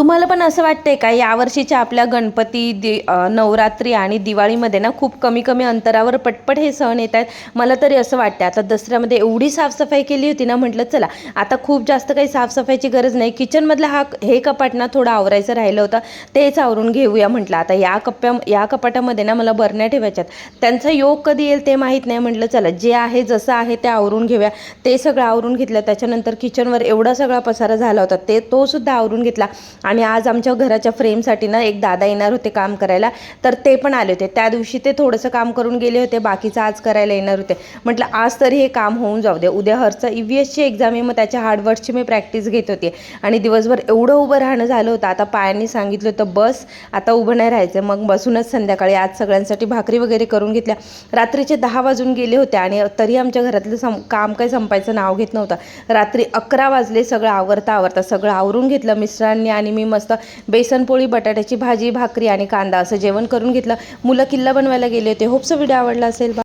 तुम्हाला पण असं वाटतंय का यावर्षीच्या आपल्या गणपती नवरात्री आणि दिवाळीमध्ये ना खूप कमी कमी अंतरावर पटपट हे सण येत आहेत. मला तरी असं वाटतं आता दसऱ्यामध्ये एवढी साफसफाई केली होती ना, म्हटलं चला आता खूप जास्त काही साफसफाईची गरज नाही. किचनमधलं हे कपाट ना थोडं आवरायचं राहिलं होतं, तेच आवरून घेऊया म्हटलं. आता या कपाटामध्ये ना मला बरण्या ठेवायच्यात, त्यांचा योग कधी येईल ते माहीत नाही. म्हटलं चला जे आहे जसं आहे ते आवरून घेऊया. ते सगळं आवरून घेतलं. त्याच्यानंतर किचनवर एवढा सगळा पसारा झाला होता, तो सुद्धा आवरून घेतला. आणि आज आमच्या घराच्या फ्रेमसाठी ना एक दादा येणार होते काम करायला, तर ते पण आले होते. त्या दिवशी ते थोडंसं काम करून गेले होते, बाकीचं आज करायला येणार होते. म्हटलं आज तरी हे काम होऊन जाऊ दे. उद्या हरचं EVSची एक्झाम आहे, मग त्याच्या हार्डवर्कची मी प्रॅक्टिस घेत होते. आणि दिवसभर एवढं उभं राहणं झालं होतं. आता पायांनी सांगितलं होतं बस, आता उभं नाही राहायचं. मग बसूनच संध्याकाळी आज सगळ्यांसाठी भाकरी वगैरे करून घेतल्या. रात्रीचे 10 वाजून गेले होते आणि तरी आमच्या घरातलं काम काही संपायचं नाव घेत नव्हतं. रात्री 11 वाजले सगळं आवरता सगळं आवरून घेतलं. मिस्टरांनी आणि मी मस्त बेसनपोळी, बटाट्याची भाजी, भाकरी आणि कांदा असं जेवण करून घेतलं. मुलं किल्ला बनवायला गेले होते. होप्स व्हिडिओ आवडला असेल.